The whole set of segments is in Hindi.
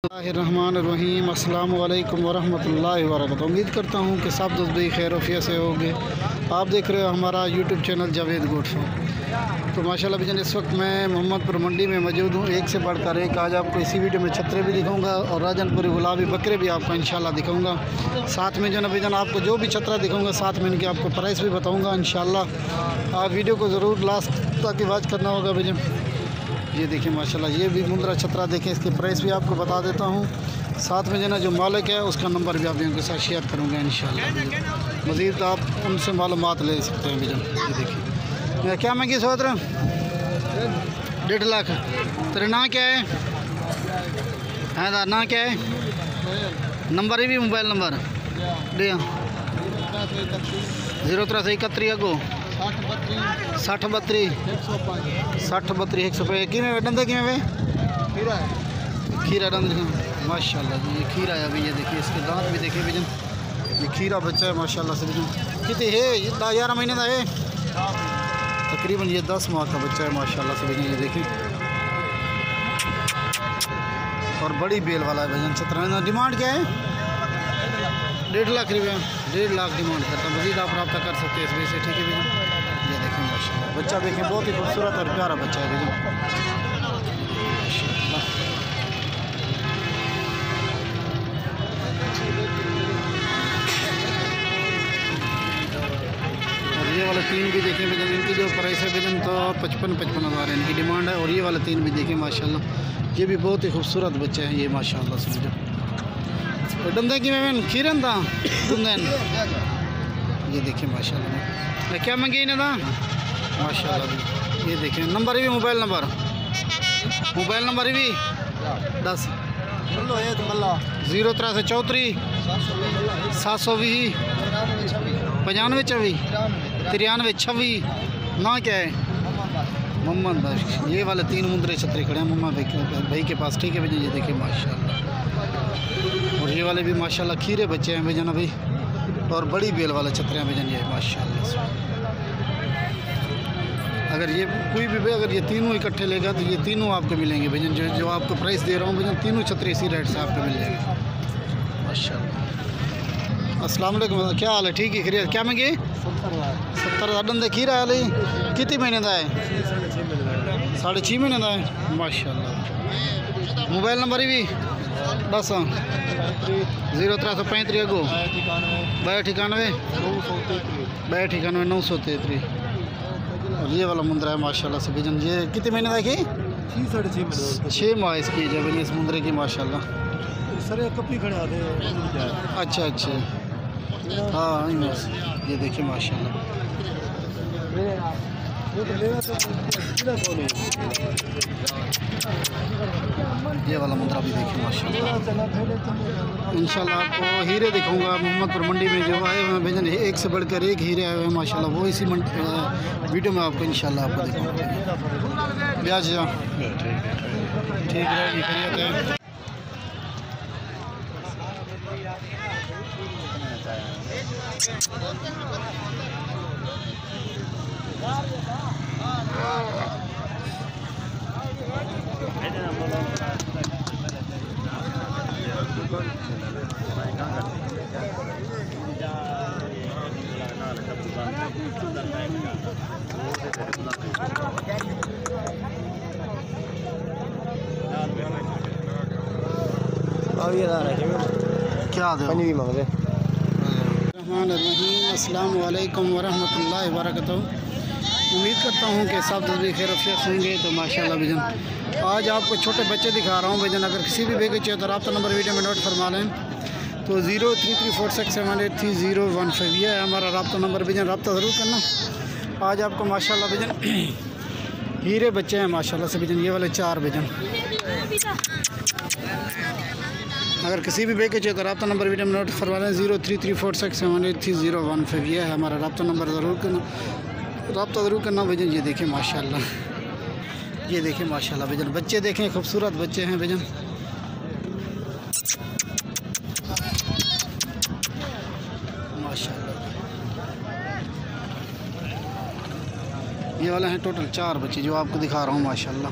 रहमानिर्रहीम अस्सलामु अलैकुम वरहमतुल्लाहि वबरकातुहू। उम्मीद करता हूँ कि सब दोस्त भी खैर वफिया से होंगे। आप देख रहे हो हमारा YouTube channel Javed goat farm. तो माशाल्लाह भजन इस वक्त मैं मोहम्मदपुर मंडी में मौजूद हूँ। एक से बढ़कर एक आज आपको इसी वीडियो में छतरे भी दिखाऊंगा और राजनपुरी गुलाबी बकरे भी आपको इंशाल्लाह दिखाऊंगा। साथ में जो ना भजन आपको जो भी छतरा दिखाऊंगा साथ में इनके आपको प्राइस भी बताऊँगा इंशाल्लाह। आप वीडियो को ज़रूर लास्ट तक वॉच करना होगा भजन। ये देखिए माशाल्लाह ये भी मुंद्रा छतरा देखें, इसके प्राइस भी आपको बता देता हूँ। साथ में जो ना जो मालिक है उसका नंबर भी आप उनके साथ शेयर करूँगा इंशाल्लाह। मज़ीद आप उनसे मालूमात ले सकते हैं भजन। ये देखिए क्या महंगी सोच रहा 1.5 लाख। तेरा ना क्या है ना क्या है नंबर ही भी मोबाइल नंबर दे 0331 अगो 60 32 105 कि डंदे कि खीरा डंद माशाल्लाह जी। ये खीरा है अभी, ये देखिए इसके दांत भी देखिए भजन। ये खीरा बच्चा है माशाल्लाह से भजन। कितने है ये 11 महीने का है तकरीबन। ये 10 माह का बच्चा है माशाल्लाह से भजन। ये देखिए और बड़ी बेल वाला है भजन छतरा। डिमांड क्या है 1.5 लाख रुपया। 1.5 लाख डिमांड करता है। मज़ीद आप रब्ता कर सकते हैं इस वजह से, ठीक है भजन। ये देखें माशाल्लाह बच्चा देखें बहुत ही खूबसूरत और प्यारा बच्चा है भजन। और ये वाले 3 भी देखें भजन। इनकी जो प्राइस है भजन तो 55 हज़ार है इनकी डिमांड है। और ये वाले 3 भी देखें माशाल्लाह। ये भी बहुत ही खूबसूरत बच्चा है ये माशाल्लाह से भजन। डंदे की मैं खीरन था डंदन। ये देखिए माशाल्लाह क्या मंगी इन्हें था माशाल्लाह। ये देखें नंबर भी मोबाइल नंबर भी 10 0334 720 95 94 96 ना क्या है मोहम्मद भाई। ये वाले 3 मुंद्रे छतरे खड़े हैं मोहम्मद भाई के पास, ठीक है भैया। ये देखिए माशाल्लाह। और ये वाले भी माशाल्लाह खीरे बच्चे हैं भैया भाई और बड़ी बेल वाले छतरे हैं भैया ये माशाल्लाह से। अगर ये कोई भी अगर ये तीनों इकट्ठे लेगा तो ये तीनों आपको मिलेंगे भजन। जो आपको प्राइस दे रहा हूँ भजन तीनों छतरे इसी रेट से आपको मिल जाएंगे माशाल्लाह। अस्सलाम वालेकुम, क्या हाल है? ठीक है खैरियत। क्या महंगे 70 डंदे खीरा है कितने महीने का है 6.5 महीने का है माशाल्लाह। मोबाइल नंबर भी 10 0335 अगो 92 933। और ये वाला मुंद्रा है माशाल्लाह से भजन। ये कितने महीने का है? 6 माह इसकी जब इस मुंद्रे की माशाल्लाह। सर कपड़ी खड़े आते हैं। अच्छा हाँ ये देखिए माशाल्लाह। ये वाला मुंद्रा भी देखिए माशाल्लाह। इंशाल्लाह आपको हीरे दिखाऊंगा मोहम्मदपुर मंडी में जो आए हुए हैं भजन। एक से बढ़कर एक हीरे आए हुए हैं माशाल्लाह। वो इसी वीडियो में आपको इंशाल्लाह आपको दिखाऊंगा। ब्याज ठीक रहेगी खैरियत है। क्या दे अस्सलाम वालेकुम वरहमतुल्लाहि वबरकातुहू। उम्मीद करता हूँ कि सब दोस्त भी खैर अफियत होंगे। तो माशाल्लाह भजन आज आपको छोटे बच्चे दिखा रहा हूँ भजन। अगर किसी भी बेगे चाहिए तो रब्ता नंबर वीडियो में नोट फरमा लें। तो 0334678301 ये है हमारा रब्ता नंबर भजन। रब्ता ज़रूर करना। आज आपको माशाल्लाह भजन हीरे बच्चे हैं माशाल्लाह से भजन। ये वाले 4 भजन। अगर किसी भी बेगे चाहिए तो रब्ता नंबर वीडियो में नोट फरमा लें। 0334678301 ये है हमारा रब्ता नंबर। रब्ता ज़रूर करना भजन। ये देखें माशाल्लाह। ये देखें माशाल्लाह भजन। बच्चे देखें खूबसूरत बच्चे हैं भजन। माशाल्लाह ये वाले हैं टोटल 4 बच्चे जो आपको दिखा रहा हूँ माशाल्लाह।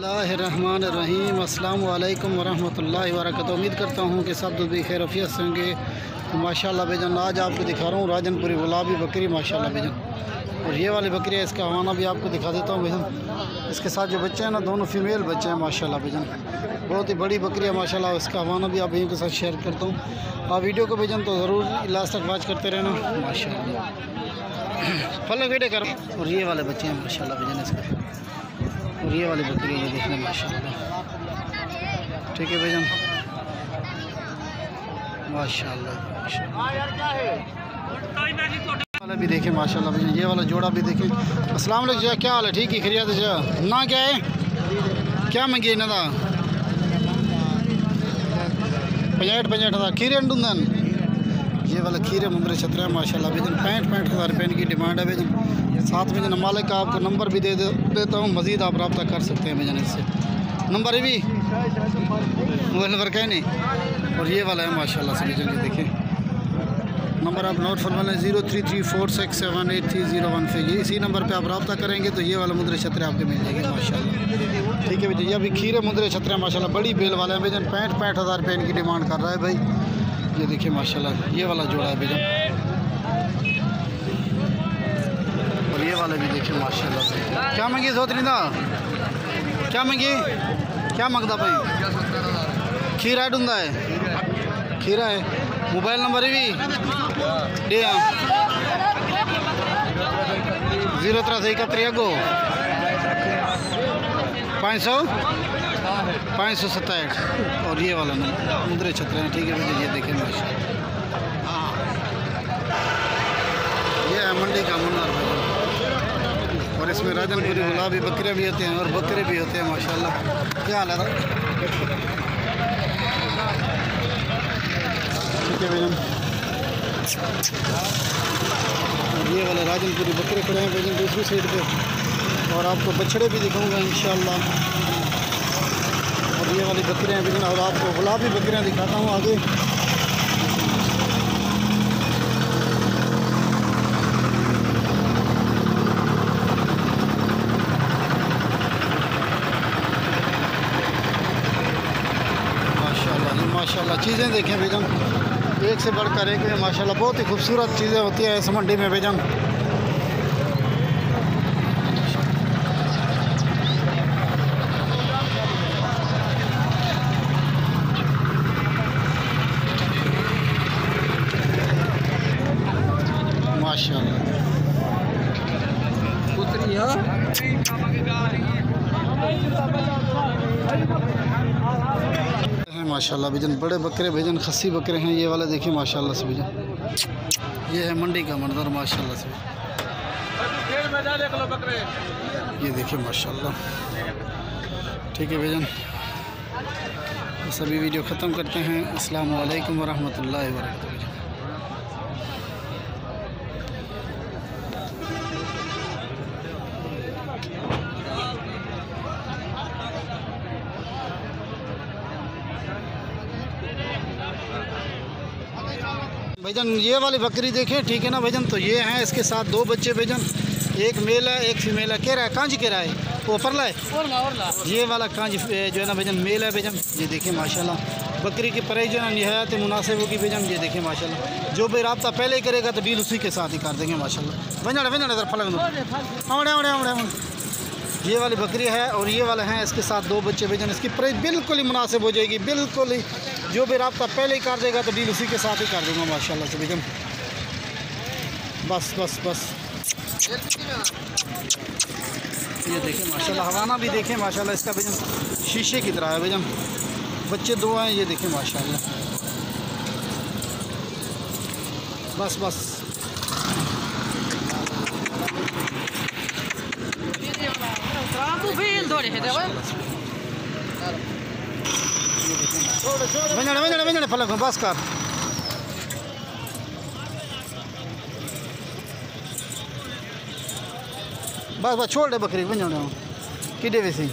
बिस्मिल्लाहिर्रहमानिर्रहीम अस्सलामु अलैकुम वरहमतुल्लाहि वबरकातुहू। उम्मीद करता हूँ कि सब भी खैर अफियत से होंगे। तो माशाल्लाह बेजन आज आपको दिखा रहा हूँ राजनपुरी गुलाबी बकरी माशाल्लाह बेजन। और ये वाली बकरी है, इसका हवाना भी आपको दिखा देता हूँ बेजन। इसके साथ जो बच्चे हैं ना, दोनों फीमेल बच्चे हैं माशाल्लाह बेजन। बहुत ही बड़ी बकरी है माशाल्लाह। इसका हवाना भी आप भाइयों के साथ शेयर करता हूँ। आप वीडियो को बेजन तो ज़रूर लास्ट तक वॉच करते रहना माशाल्लाह। फल वीडियो कर। और ये वाले बच्चे हैं माशाल्लाह बेजन इसके। और ये वाली बकरी है देखने माशाल्लाह। ठीक है भाईजान माशाल्लाह। वाला भी देखें माशाल्लाह भाईजान। ये वाला जोड़ा भी देखें। अस्सलाम वालेकुम, क्या हाल है? ठीक है, खैरियत है ना? क्या है, क्या मंगी ना था? 65,000 खीरे अंडूंदन। ये वाला खीरे मुंदरे छतरा है माशाल्लाह बेजन। 65,000 रुपये इनकी डिमांड है बेजन। साथ में जन मालिक का आपको नंबर भी देता हूँ, मज़ीद आप रब्ता कर सकते हैं बेजन इससे। नंबर भी मोबाइल नंबर कहीं नहीं। और ये वाला है माशाल्लाह से बेजन। ये देखिए नंबर आप नोट फरमान 0334678301 पे। ये इसी नंबर पे आप रब्ता करेंगे तो ये वाला मुंदरे छतरे आपके मिल जाएंगे माशाल्लाह। ठीक है बेजन। ये अभी खीरे मुंदरे छतरे माशाल्लाह बड़ी बेल वाले हैं बेजन। 65,000 रुपये इनकी डिमांड कर रहा है भाई। ये देखिए माशाल्लाह ये वाला जोड़ा है बेजन। और ये वाला भी देखिए माशाल्लाह। क्या मंगी सोतरी था? क्या मंगी? क्या मंगता भाई? खीरा ढूंढा है, खीरा है। मोबाइल नंबर भी दे 0331 अगो 567। और ये वाला नंबर मुंदरे छतरे हैं। ठीक है भैया। ये देखें माशाल्लाह। ये है मंडी का मुन्नार भाई। और इसमें राजनपुरी गुलाबी बकरे भी होते हैं और बकरे भी होते हैं माशाल्लाह। क्या हाल है? ठीक है भैया। ये वाले राजनपुरी बकरे खड़े हैं भैया दूसरी साइड पे। और आपको बछड़े भी दिखाऊंगा इंशाल्लाह। और ये वाली बकरियाँ हैं भैया। और आपको गुलाबी बकरियाँ दिखाता हूँ आगे। माशाल्लाह चीज़ें देखें बेजन, एक से बढ़कर एक है माशाल्लाह। बहुत ही खूबसूरत चीज़ें होती है इस मंडी में बेजन। माशाल्लाह माशाल्लाह बेजन। बड़े बकरे बेजन, खस्सी बकरे हैं ये वाले देखिए माशाल्लाह से बेजन। ये है मंडी का मंजर माशाल्लाह से। ये देखिए माशाल्लाह। ठीक है बेजन। सभी वीडियो ख़त्म करते हैं। अस्सलामु अलैकुम वरहमतुल्लाहि वबरकातुहू। भैजन ये वाली बकरी देखें। ठीक है ना भैजन। तो ये हैं, इसके साथ दो बच्चे भैजन। एक मेल है एक फीमेल है। कह रहा है कांजी कह रहा है वो परला है। ये वाला कांजी जो है ना भैजन मेल है भैजन। ये देखिए माशाल्लाह। बकरी की प्राइस जो है ना निहायत मुनासिब होगी भैजन। ये देखिए माशाल्लाह। जो भी रब्ता पहले ही करेगा तो डील उसी के साथ ही कर देंगे माशाल्लाह। वंजड़ वंजड़ इधर फलक ये वाली बकरी है। और ये वाले हैं, इसके साथ दो बच्चे भैजन। इसकी प्राइस बिल्कुल ही मुनासिब हो जाएगी, बिल्कुल ही। जो भी रब्ता पहले ही कर देगा तो डील उसी के साथ ही कर दूँगा माशाल्लाह से भैजन। बस बस बस ये देखें माशाल्लाह। हवाना भी देखें माशाल्लाह इसका भैजन, शीशे की तरह है भैजन। बच्चे दो हैं ये देखें माशाल्लाह। बस बस वंजड़ फलक बस कर। बस बस छोड़ दे बकरी वंजड़ कि वैसे